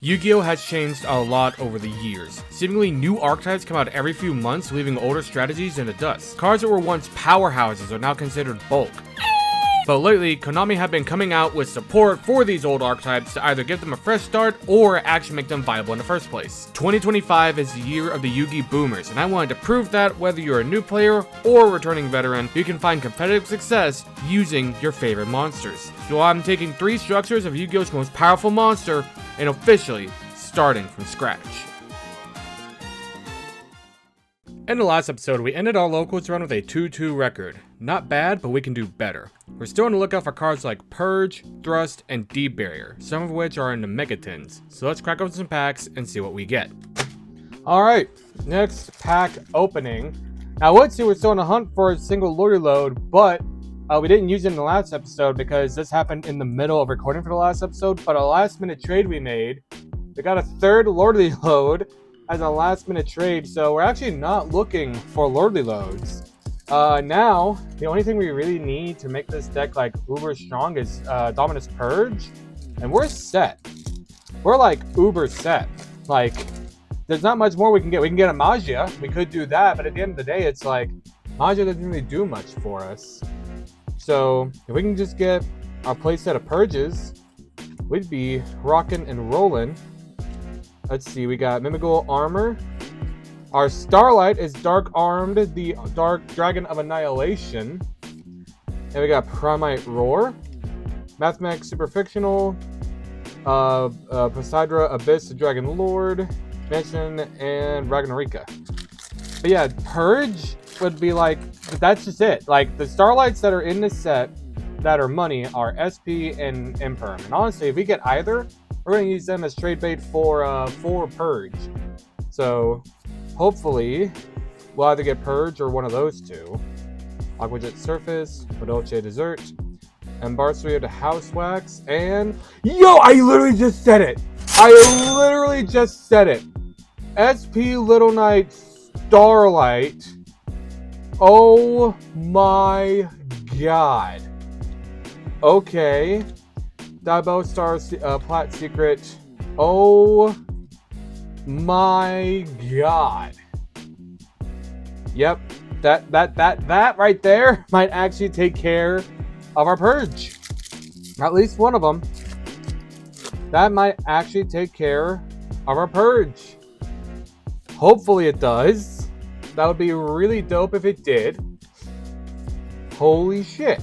Yu-Gi-Oh has changed a lot over the years. Seemingly new archetypes come out every few months, leaving older strategies in the dust. Cards that were once powerhouses are now considered bulk. But lately, Konami have been coming out with support for these old archetypes to either give them a fresh start or actually make them viable in the first place. 2025 is the year of the Yu-Gi boomers, and I wanted to prove that whether you're a new player or a returning veteran, you can find competitive success using your favorite monsters. So I'm taking 3 structures of Yu-Gi-Oh's most powerful monster and officially starting from scratch. In the last episode, we ended our locals run with a 2-2 record. Not bad, but we can do better. We're still on the lookout for cards like Purge, Thrust, and Deep Barrier, some of which are in the Megatins. So let's crack open some packs and see what we get. Alright, next pack opening. Now let's see, we're still on the hunt for a single Lordy Load, but we didn't use it in the last episode because this happened in the middle of recording for the last episode, but a last minute trade we made, we got a third Lordy Load as a last minute trade, so we're actually not looking for Lordy Loads. Now, the only thing we really need to make this deck like uber strong is Dominus Purge, and we're set. We're like uber set. Like, there's not much more we can get. We can get a Magia, we could do that, but at the end of the day, it's like, Magia doesn't really do much for us. So, if we can just get our playset of Purges, we'd be rocking and rolling. Let's see, we got Mimigal Armor. Our Starlight is Dark Armed, the Dark Dragon of Annihilation. And we got Primite Roar. Mathematics Super Fictional. Poseidra Abyss, the Dragon Lord. Mansion, and Ragnarika. But yeah, Purge would be like, that's just it. Like, the Starlights that are in this set that are money are SP and Imperm. And honestly, if we get either, we're going to use them as trade bait for Purge. So, hopefully, we'll either get Purge or one of those two. Aquajet Surface, Dolce Dessert, Embarcio to House Wax, and... Yo, I literally just said it! I literally just said it! SP Little Knight Starlight. Oh my god. Okay. Diablo Star Plat Secret. Oh my god. Yep. That right there might actually take care of our Purge. At least one of them. That might actually take care of our Purge. Hopefully it does. That would be really dope if it did. Holy shit.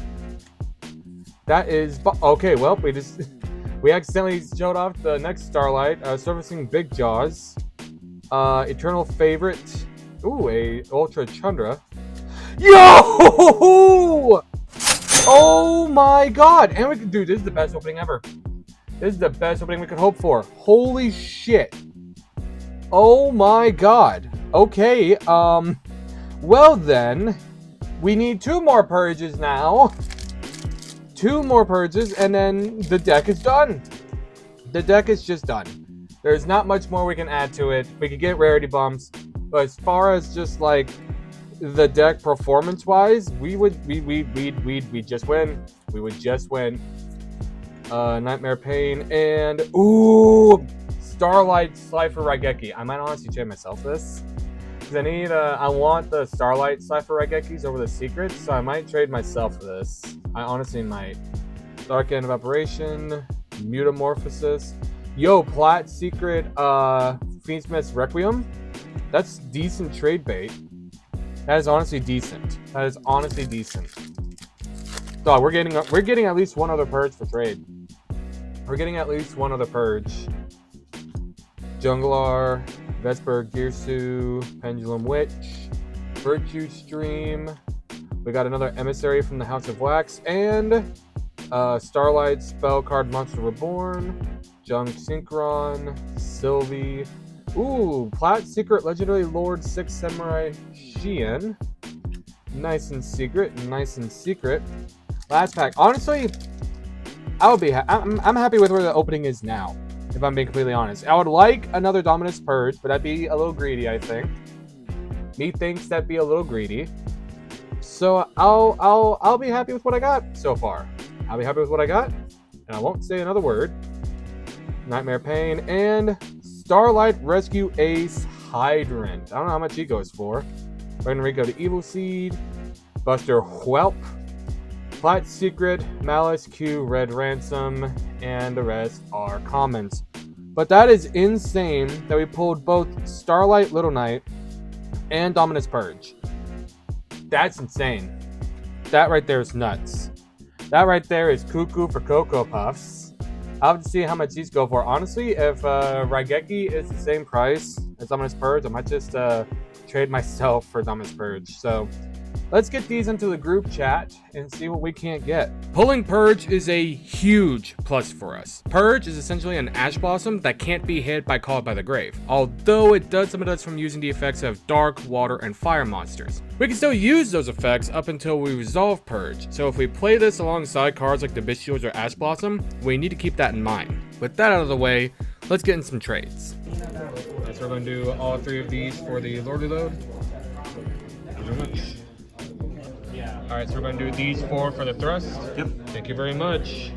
That is... Okay, well, we accidentally showed off the next Starlight. Servicing Big Jaws. Eternal Favorite. Ooh, a Ultra Chandra. Yo! Oh my god! And we can do this is the best opening ever. This is the best opening we could hope for. Holy shit. Oh my god. Okay, well then, we need 2 more Purges now. 2 more Purges, and then the deck is done. The deck is just done. There's not much more we can add to it. We could get rarity bumps, but as far as just like the deck performance-wise, we'd just win. We would just win. Nightmare Pain and ooh, Starlight Slifer Raigeki. I might honestly trade myself this because I want the Starlight Slifer Raigekis over the secrets, so I might trade myself for this. I honestly might. Dark End of Operation, Mutamorphosis. Yo, Plat Secret, Fiendsmith's Requiem. That's decent trade bait. That is honestly decent. That is honestly decent. Dog, we're getting at least one other Purge for trade. We're getting at least one other Purge. Junglar, Vesper Girsu, Pendulum Witch, Virtue Stream. We got another Emissary from the House of Wax, and Starlight Spell Card Monster Reborn, Junk Synchron, Sylvie. Ooh, Plat Secret Legendary Lord 6 Samurai Shien. Nice and secret, nice and secret. Last pack. Honestly, I would be. I'm happy with where the opening is now. If I'm being completely honest, I would like another Dominus Purge, but that'd be a little greedy. I think. Me thinks that'd be a little greedy. So I'll be happy with what I got so far. I'll be happy with what I got, and I won't say another word. Nightmare Pain, and Starlight Rescue Ace Hydrant. I don't know how much he goes for. Dragon Rico the Evil Seed, Buster Whelp, Plat Secret, Malice Q, Red Ransom, and the rest are commons. But that is insane that we pulled both Starlight Little Knight and Dominus Purge. That's insane. That right there is nuts. That right there is cuckoo for Cocoa Puffs. I'll have to see how much these go for. Honestly, if Raigeki is the same price as Dominus Purge, I might just trade myself for Dominus Purge. So let's get these into the group chat and see what we can't get. Pulling Purge is a huge plus for us. Purge is essentially an Ash Blossom that can't be hit by Called by the Grave, although it does limit us from using the effects of Dark, Water, and Fire monsters. We can still use those effects up until we resolve Purge, so if we play this alongside cards like the Bestials or Ash Blossom, we need to keep that in mind. With that out of the way, let's get in some trades. Okay, so we're going to do all three of these for the Lordly Load. Thank you very much. Alright, so we're going to do these four for the thrust. Yep. Thank you very much.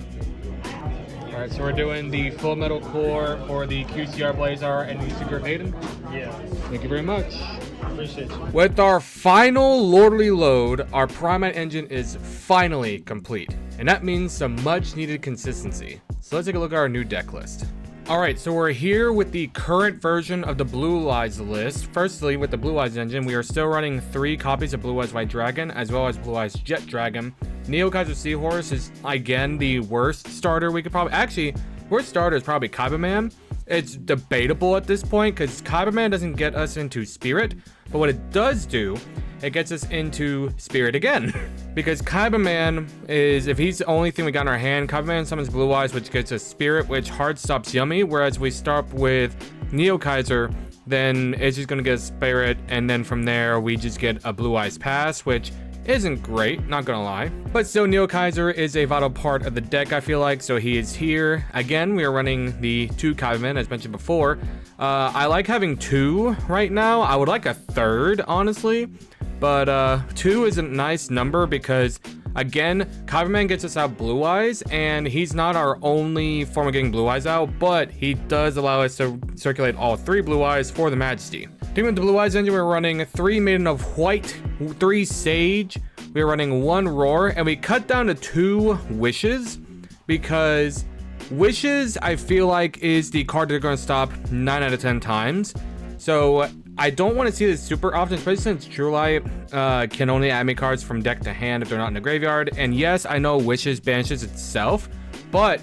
Alright, so we're doing the Full Metal Core for the QCR Blazar and the Secret Hayden. Yeah. Thank you very much. Appreciate you. With our final Lordly Load, our Primate engine is finally complete. And that means some much needed consistency. So let's take a look at our new deck list. Alright, so we're here with the current version of the Blue Eyes list. Firstly, with the Blue Eyes engine, we are still running 3 copies of Blue Eyes White Dragon, as well as Blue Eyes Jet Dragon. Neo Kaiser Seahorse is, again, the worst starter we could probably... Actually, worst starter is probably Kaibaman. It's debatable at this point, because Kaibaman doesn't get us into Spirit, but what it does do, it gets us into Spirit again. Because Kaibaman is, if he's the only thing we got in our hand, Kaibaman summons Blue Eyes, which gets us Spirit, which hard stops Yummy, whereas we start with Neo Kaiser, then it's just gonna get us Spirit, and then from there, we just get a Blue Eyes pass, which isn't great, not gonna lie. But still, Neo Kaiser is a vital part of the deck, I feel like, so he is here. Again, we are running the 2 Kaibaman, as mentioned before. I like having 2 right now. I would like a 3rd, honestly. But 2 is a nice number because, again, Kaibaman gets us out Blue Eyes, and he's not our only form of getting Blue Eyes out, but he does allow us to circulate all 3 Blue Eyes for the Majesty. Team with the Blue Eyes engine, we're running 3 Maiden of White, 3 Sage, we're running 1 Roar, and we cut down to 2 Wishes, because Wishes, I feel like, is the card they're going to stop 9 out of 10 times. So I don't want to see this super often, especially since True Light can only add me cards from deck to hand if they're not in the graveyard. And yes, I know Wishes banishes itself, but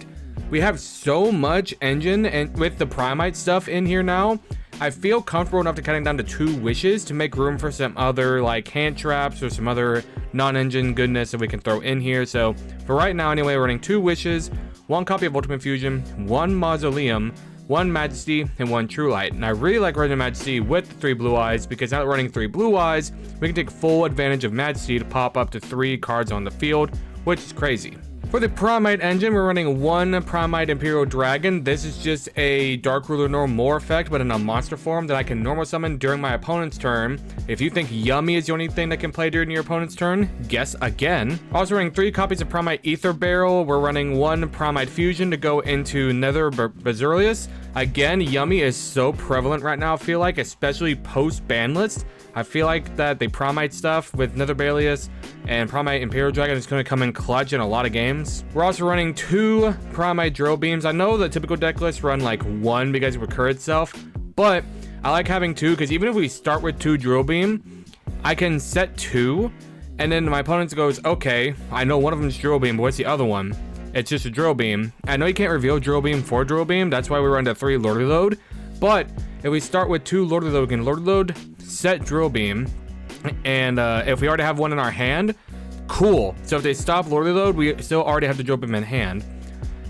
we have so much engine and with the Primite stuff in here now, I feel comfortable enough to cutting down to 2 Wishes to make room for some other like hand traps or some other non-engine goodness that we can throw in here. So for right now anyway, we're running 2 Wishes, 1 copy of Ultimate Fusion, 1 Mausoleum, 1 Majesty, and 1 True Light. And I really like running Majesty with the 3 Blue Eyes, because now that we're running 3 Blue Eyes, we can take full advantage of Majesty to pop up to 3 cards on the field, which is crazy. For the Primite engine, we're running 1 Primite Imperial Dragon. This is just a Dark Ruler Normal effect, but in a monster form that I can normal summon during my opponent's turn. If you think Yummy is the only thing that can play during your opponent's turn, guess again. Also running 3 copies of Primite Ether Barrel. We're running 1 Primite Fusion to go into Nether Bazilius. Again, Yummy is so prevalent right now, I feel like, especially post-ban list. I feel like that the Primite stuff with Nether Bazilius and Primite Imperial Dragon is going to come in clutch in a lot of games. We're also running 2 Primite Drill Beams. I know the typical deck lists run like 1 because it recur itself, but I like having 2 because even if we start with 2 Drill Beam, I can set 2, and then my opponent goes, okay, I know one of them is Drill Beam, but what's the other one? It's just a Drill Beam. I know you can't reveal Drill Beam for Drill Beam, that's why we run to 3 Lordly Load, but if we start with 2 Lordly Load, again, Lordly Load, set Drill Beam, and if we already have one in our hand, cool. So if they stop Lordly Load, we still already have the Drill Beam in hand.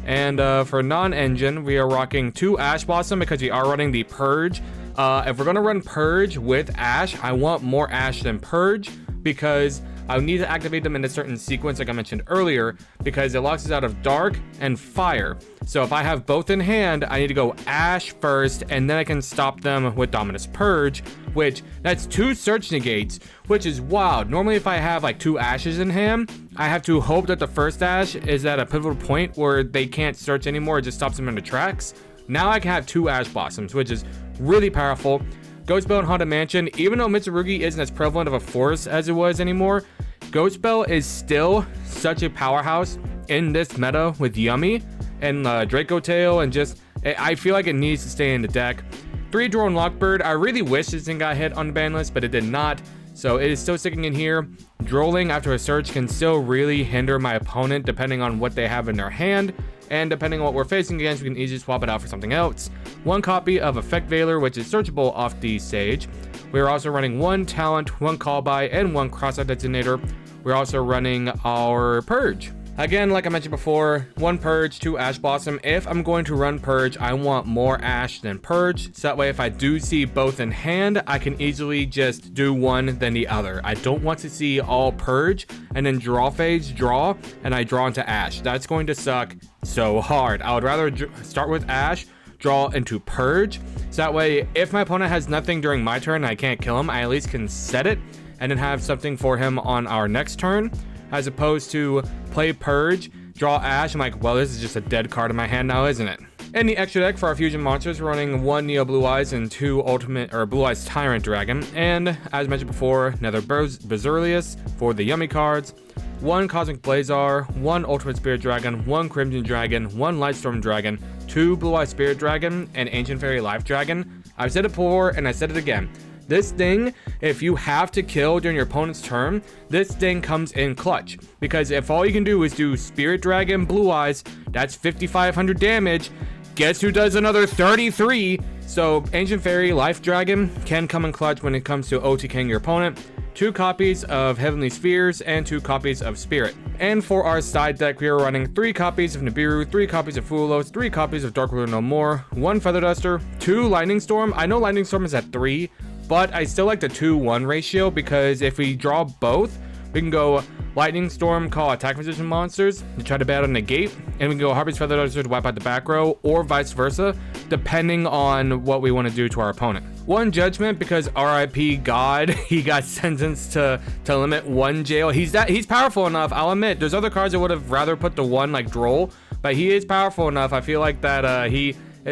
And for non-engine, we are rocking 2 Ash Blossom because we are running the Purge. If we're going to run Purge with Ash, I want more Ash than Purge because I need to activate them in a certain sequence like I mentioned earlier, because it locks us out of Dark and Fire. So if I have both in hand, I need to go Ash first, and then I can stop them with Dominus Purge, which that's 2 Search Negates, which is wild. Normally if I have like 2 Ashes in hand, I have to hope that the first Ash is at a pivotal point where they can't search anymore, it just stops them in the tracks. Now I can have 2 Ash Blossoms, which is really powerful. Ghost Bell and Haunted Mansion, even though Mitsurugi isn't as prevalent of a force as it was anymore, Ghost Bell is still such a powerhouse in this meta with Yummy and Draco Tail, and just, I feel like it needs to stay in the deck. 3 Drone Lockbird, I really wish this thing got hit on the ban list, but it did not, so it is still sticking in here. Drolling after a search can still really hinder my opponent depending on what they have in their hand, and depending on what we're facing against, we can easily swap it out for something else. 1 copy of Effect Veiler, which is searchable off the stage. We're also running 1 Talent, 1 Call By, and 1 Cross-Out Detonator. We're also running our Purge. Again, like I mentioned before, 1 Purge, 2 Ash Blossom. If I'm going to run Purge, I want more Ash than Purge, so that way if I do see both in hand, I can easily just do one then the other. I don't want to see all Purge and then draw phase, draw, and I draw into Ash. That's going to suck so hard. I would rather start with Ash, draw into Purge, so that way if my opponent has nothing during my turn and I can't kill him, I at least can set it and then have something for him on our next turn, as opposed to play Purge, draw Ash. I'm like, well, this is just a dead card in my hand now, isn't it? In the extra deck for our fusion monsters, we're running 1 Neo Blue Eyes and 2 Ultimate or Blue Eyes Tyrant Dragon, and as mentioned before, another Berserlius for the Yummy cards, 1 Cosmic Blazar, 1 Ultimate Spirit Dragon, 1 Crimson Dragon, 1 Lightstorm Dragon, 2 Blue Eyes Spirit Dragon, and Ancient Fairy Life Dragon. I've said it before and I said it again. This thing, if you have to kill during your opponent's turn, this thing comes in clutch. Because if all you can do is do Spirit Dragon, Blue Eyes, that's 5,500 damage. Guess who does another 33? So Ancient Fairy, Life Dragon can come in clutch when it comes to OTKing your opponent. 2 copies of Heavenly Spheres and 2 copies of Spirit. And for our side deck, we are running 3 copies of Nibiru, 3 copies of Fulos, 3 copies of Dark Ruler No More, 1 Feather Duster, 2 Lightning Storm. I know Lightning Storm is at 3, but I still like the 2-1 ratio, because if we draw both, we can go Lightning Storm, call attack position monsters to try to battle negate, and we can go Harpy's Feather Duster to wipe out the back row, or vice versa, depending on what we want to do to our opponent. 1 Judgment, because RIP God, he got sentenced to limit 1 jail. He's powerful enough, I'll admit. There's other cards I would have rather put the 1 like Droll, but he is powerful enough. I feel like that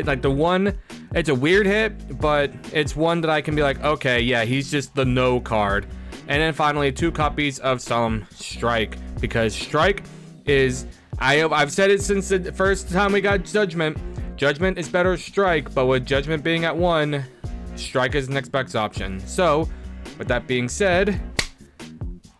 like the 1, it's a weird hit, but it's one that I can be like, okay, yeah, he's just the no card. And then finally, 2 copies of Solemn Strike, because Strike is, I've said it since the first time we got Judgment. Judgment is better Strike, but with Judgment being at 1, Strike is the next best option. So, with that being said,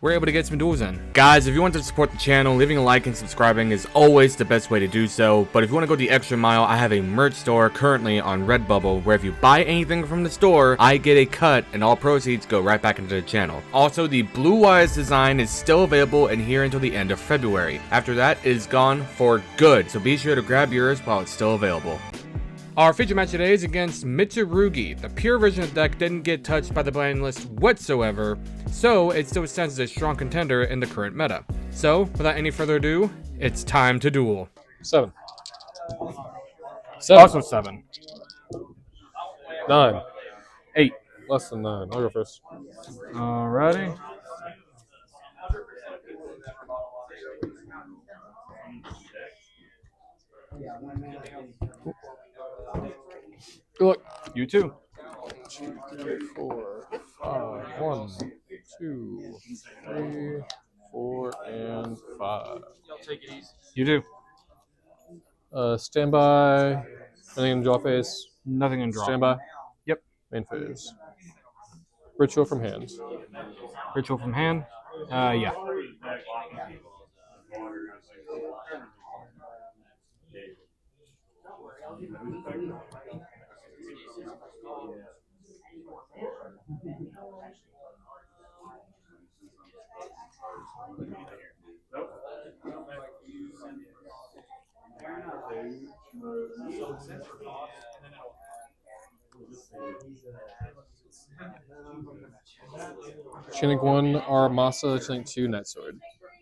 we're able to get some duels in. Guys, if you want to support the channel, leaving a like and subscribing is always the best way to do so. But if you want to go the extra mile, I have a merch store currently on Redbubble, where if you buy anything from the store, I get a cut and all proceeds go right back into the channel. Also, the Blue Eyes design is still available and here until the end of February. After that, it is gone for good, so be sure to grab yours while it's still available. Our feature match today is against Mitsurugi. The pure version of the deck didn't get touched by the ban list whatsoever, so it still stands as a strong contender in the current meta. So, without any further ado, it's time to duel. 7. Also 7. 9. 8. Less than 9. I'll go first. Alrighty. Good luck. You too. 2, 3, 4, 5. 1, 2, 3, 4, and 5. Take it easy. You do. Standby. Anything in draw phase? Nothing in draw. Standby. Yep. Main phase. Ritual from hand. Ritual from hand? Yeah. Chaining 1, Armasa. Chaining 2, Netsword.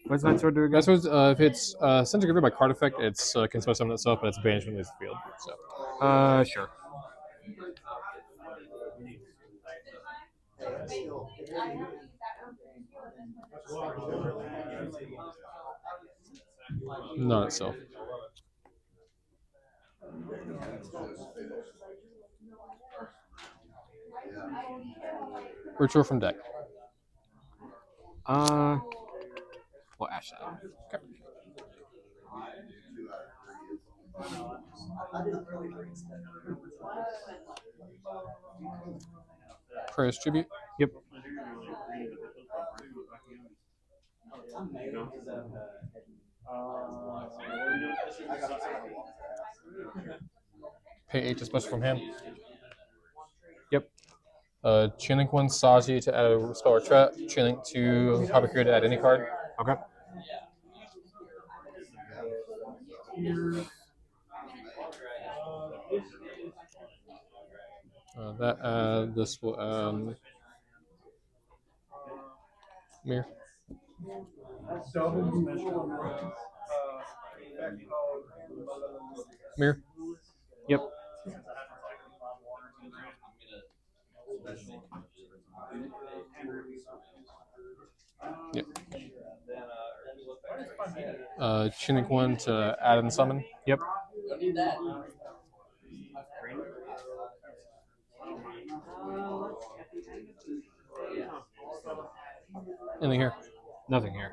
What's that sword do again? Netsword, if it's sent to graveyard by card effect, it's can spell summon itself, but it's banished when it leaves the field. So. Sure. Not itself. Retro from deck. We'll ash that. Okay. Prayers Tribute. Yep. Pay 8 to special from hand. Yep. Chainlink 1 Saji to add a spell or trap. Chainlink 2 Habakir to add any card. Okay. This will mirror. Mirror. Yep. Yep. Chainlink 1 to add and summon. Yep. Anything here? Nothing here.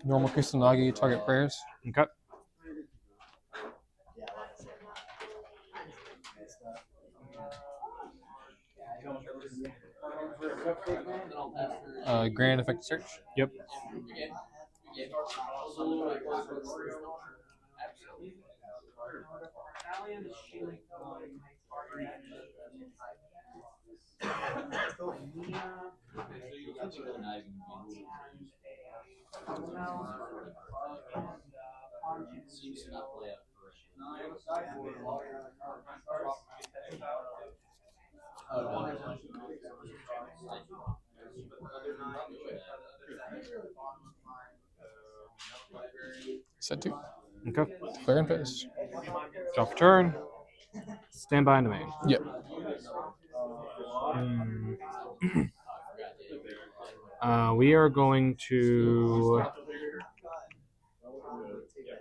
Normal Kusanagi, target prayers. Okay. Grand effect search. Yep. Set 2. Okay. Declare and fist. Draw for turn. Stand by in the main. Yep. We are going to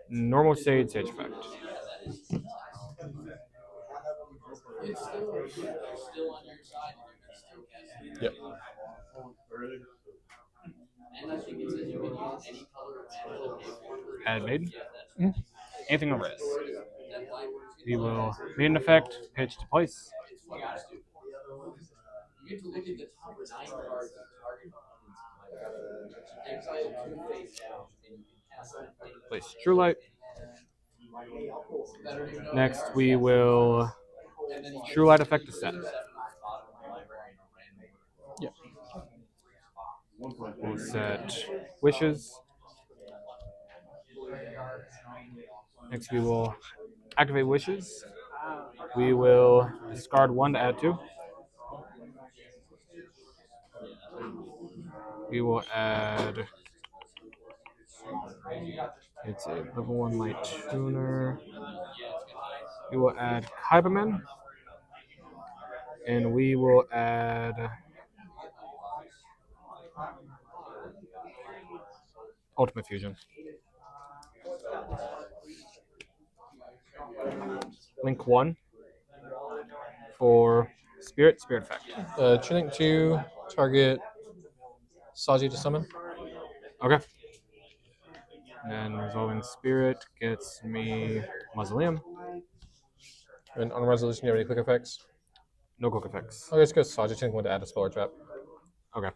normal stage effect. Yep. Add maiden. Anything on res. We will maiden effect, pitch to place. Place True Light. Next, we will True Light effect to set. Yep. We'll set Wishes. Next, we will activate Wishes. We will discard 1 to add 2. We will add. It's a level 1 light tuner. We will add Kaibaman. And we will add Ultimate Fusion. Link 1 for Spirit effect. Chainlink 2, target Saji to summon. Okay. And Resolving Spirit gets me Mausoleum. And on resolution, do you have any quick effects? No quick effects. Okay, let's go Saji. Chainlink 1 to add a spell or trap. Okay.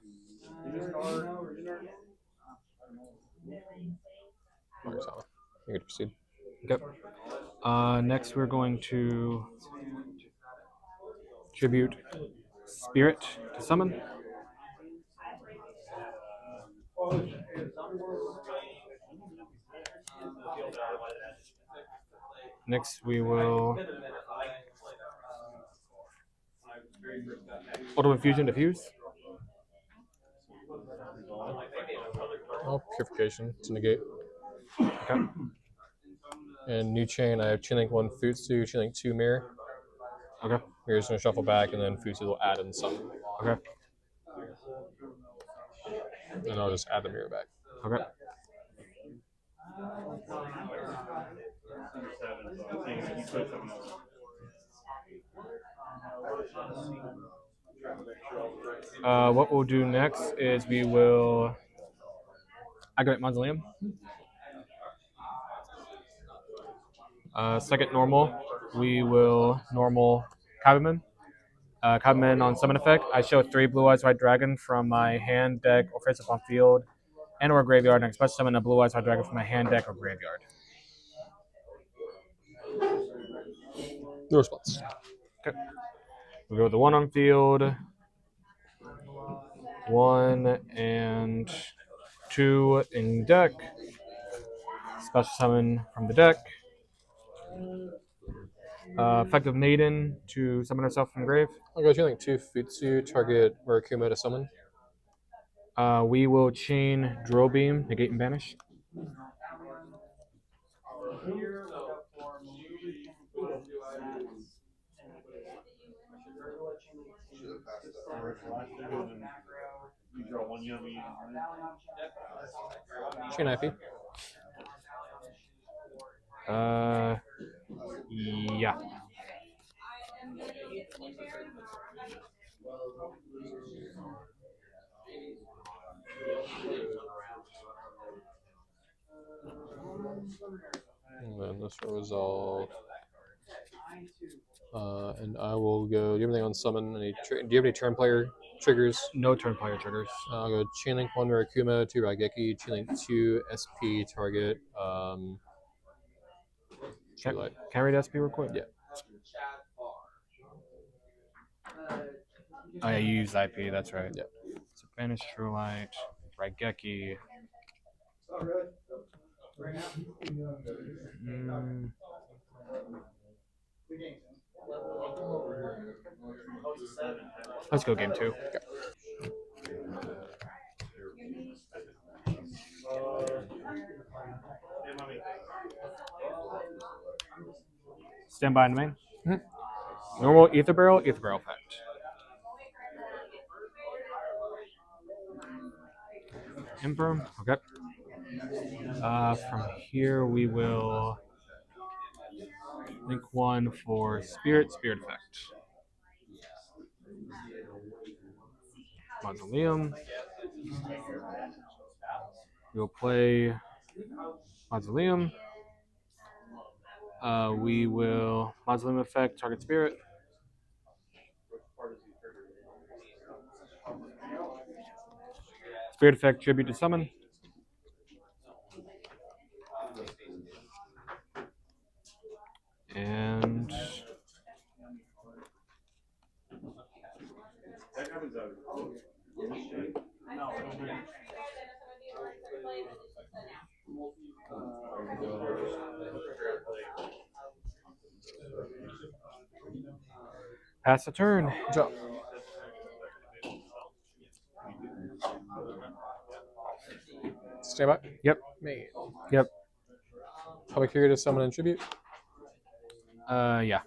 Okay, so you can proceed. Okay. Next, we're going to tribute Spirit to summon. Next, we will Ultimate Fusion diffuse. Oh, Purification to negate. Okay. And new chain, I have Chainlink 1 Futsu, Chainlink 2 Mirror. Okay. You're just gonna shuffle back, and then Fusi will add and summon. Okay. And I'll just add the mirror back. Okay. What we'll do next is we will activate Mausoleum. Second normal, we will normal Kabuman. Kabuman on summon effect. I show 3 Blue Eyes White Dragon from my hand, deck, or face up on field, and or graveyard, and I special summon a Blue Eyes White Dragon from my hand, deck, or graveyard. No response. Okay. We go with the 1 on field, 1 and 2 in deck. Special summon from the deck. Effective Maiden to summon herself from grave. I'll go chain link 2 Futsu, target Murakuma to summon. We will chain Drill Beam, negate and banish. Chain IP. Yeah. And then this will resolve. And I will go. Do you have anything on summon? Do you have any turn player triggers? No turn player triggers. I'll go chain link 1 Murakuma, 2 Raigeki, chain link 2 SP target. Can I read SP real quick? Yeah. Oh, yeah, you use IP, that's right. Yeah. So banish True Light, Raigeki. Let's go game 2. Stand by in the main. Normal Ether Barrel effect. Emperor, okay. From here we will link 1 for Spirit effect. Mausoleum. We'll play Mausoleum. We will Mausoleum effect, target Spirit. Spirit effect, tribute to summon. And pass the turn. Drop. Stand by. Yep. Me. Yep. Public here to summon and tribute. Yeah.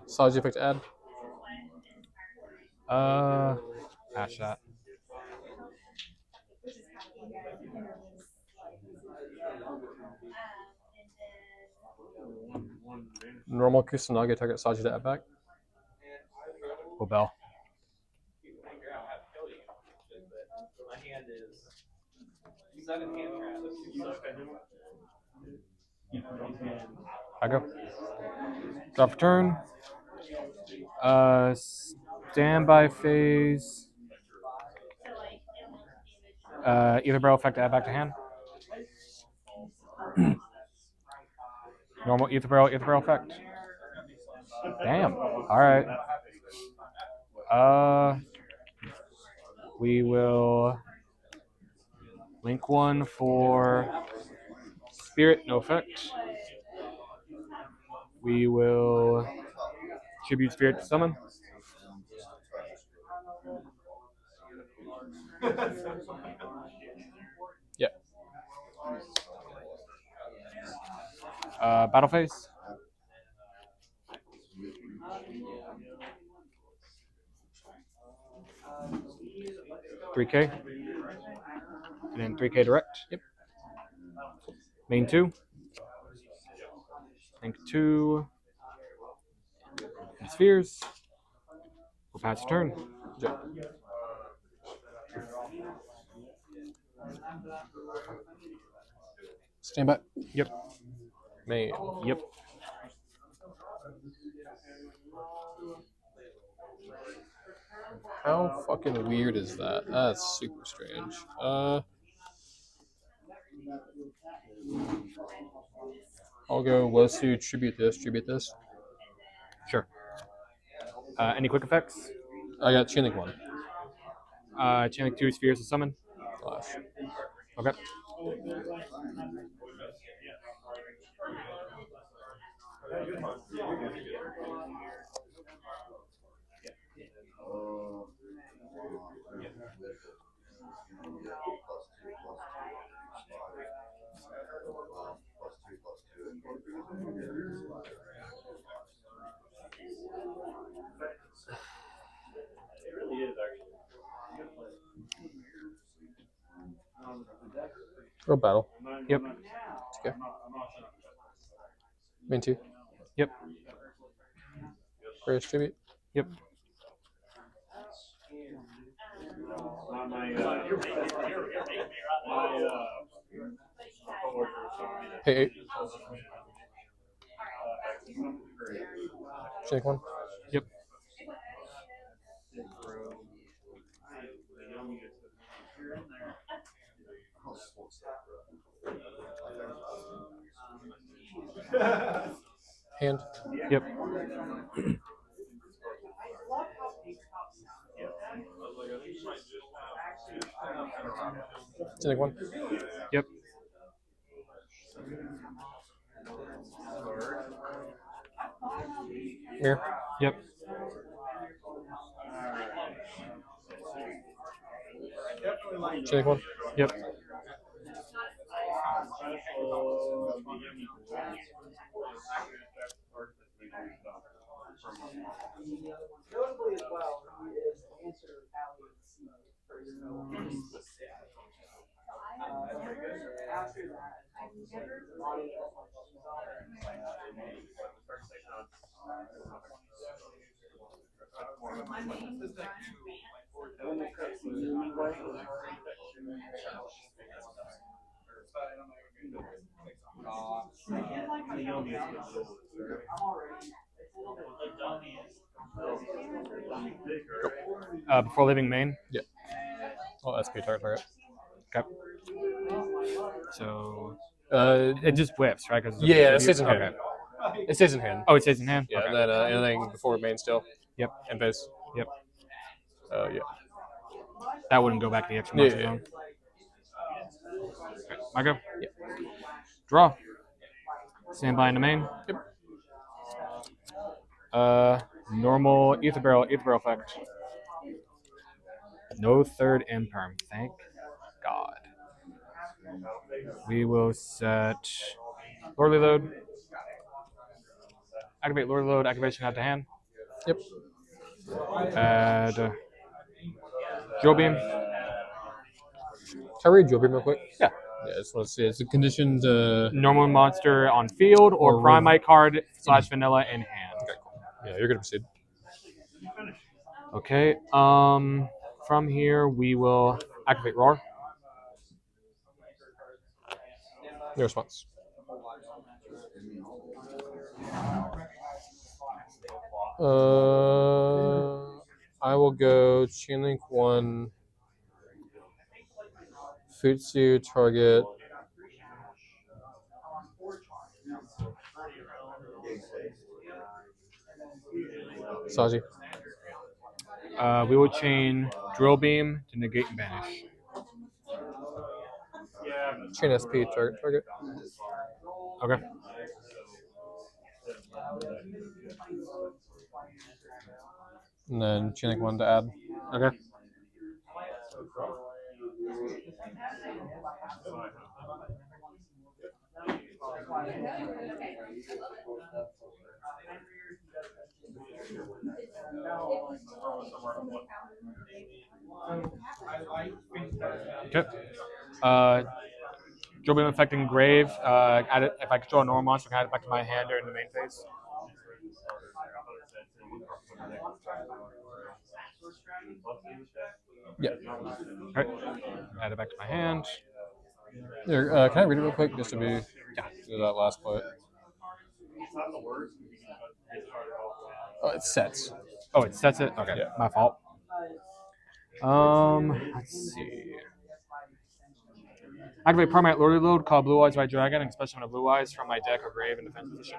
Saji effect add. Pass that. Normal Kusanagi target Saji to add back. Bell. I go. Drop for turn. Standby phase. Either barrel effect to add back to hand. Normal ether barrel effect. Damn. Alright. We will link 1 for Spirit, no effect. We will tribute Spirit to summon. Yeah. Battle phase. 3K. And then 3K direct. Yep. Main 2. Link 2. And spheres. We'll pass your turn. Yep. Stand by. Yep. Man. Yep. How fucking weird is that? That's super strange. I'll go Wosu, tribute this, tribute this. Sure. Any quick effects? I got Chain Link 1. Chain Link 2 spheres to summon. Flash. Okay. Go battle. Yep. Okay. Main 2. Yep. Raise tribute. Yep. Pay 8. Chain Link 1. Yep. Hand. Yep. Chain Link 1. Yep. Mirror. Yep. Chain Link 1. Yep. Notably as well, he is the answer Allie C for his after that, Before leaving main. Yeah. Oh, SP target. Okay. So Uh, it just whips, right? Cause yeah, it stays in hand. Okay. It stays in hand. Oh, it stays in hand. Yeah, Okay. and then anything before main still. Yep. And base. Yep. Yeah. That wouldn't go back to the extra monster zone. Okay. I go. Yep. Draw. Stand by in the main. Yep. Normal ether barrel effect. No third imperm. Thank God. We will set Lordly Load. Activate Lordly Load. Activation out to hand. Yep. Add Drill Beam. Can I read Drill Beam real quick? Yeah. Yeah, I just want to see. It's a conditioned. Normal monster on field or Primite card / vanilla in hand. Okay, cool. Yeah, you're gonna proceed. Okay. From here we will activate Roar. No response. I will go Chain Link 1. Futsu target. Saji. We will chain Drill Beam to negate and banish. Chain SP target. Okay. And then Chain Link 1 to add. Okay. Okay. Drill Beam affecting Grave. Add it, if I control a normal monster, I can add it back to my hand or in the main phase. Yeah. Okay. Add it back to my hand. Here, can I read it real quick just to be do that last part? Oh, it sets. Oh, it sets it? Okay, Yeah. my fault. Let's see. Activate permanent Lordy Load, call Blue Eyes by Dragon, and special summon a Blue Eyes from my deck or grave in defense position.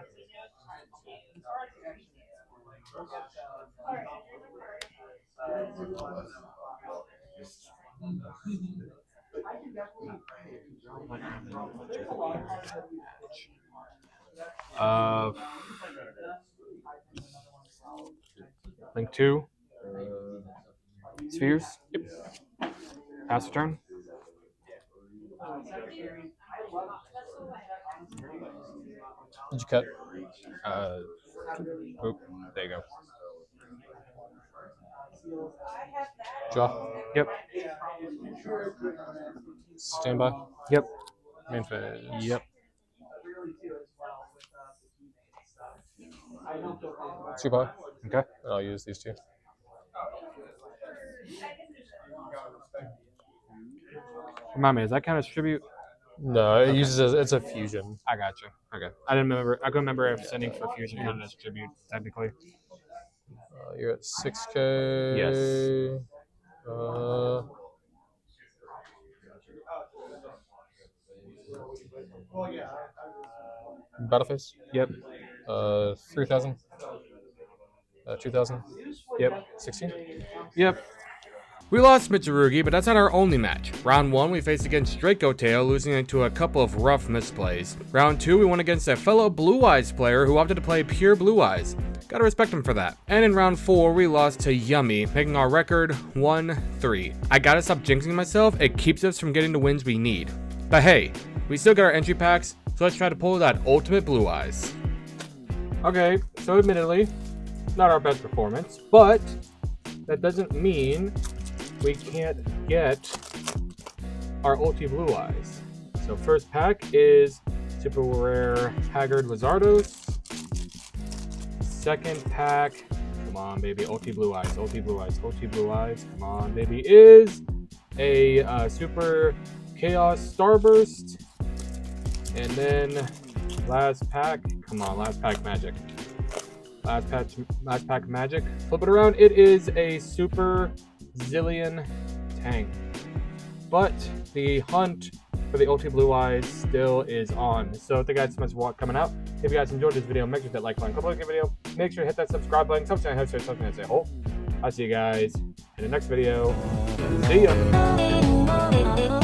Link 2. Spheres. Yep. Pass the turn. Did you cut? Oop, there you go. Draw. Yep. Standby. Yep. Main phase. Yep. Super. Okay. And I'll use these two. Remind me, does that count as tribute? No, it uses it's a fusion. I got you. Okay. I didn't remember. I couldn't remember if sending for fusion counted as tribute technically. You're at 6K. Yes. Battle phase. Yep. 3,000. 2,000. Yep. 16. Yep. We lost Mitsurugi, but that's not our only match. Round 1, we faced against Draco Tail, losing to a couple of rough misplays. Round 2, we won against a fellow Blue Eyes player who opted to play pure Blue Eyes. Gotta respect him for that. And in round 4, we lost to Yummy, making our record 1-3. I gotta stop jinxing myself, it keeps us from getting the wins we need. But hey, we still got our entry packs, so let's try to pull that ultimate Blue Eyes. Okay, so admittedly, not our best performance, but that doesn't mean we can't get our ulti Blue Eyes. So first pack is super rare Haggard Lizardos. Second pack, come on baby, ulti Blue Eyes, ulti Blue Eyes, ulti Blue Eyes, come on baby, is a super Chaos Starburst. And then last pack, come on, last pack Magic. Last pack Magic. Flip it around, it is a super Zillion Tang. But the hunt for the ulti Blue Eyes still is on. So thank you guys so much for coming out. If you guys enjoyed this video, make sure to hit that like button, click like the video. Make sure to hit that subscribe button. Something I have to say, something I say. I'll see you guys in the next video. See ya.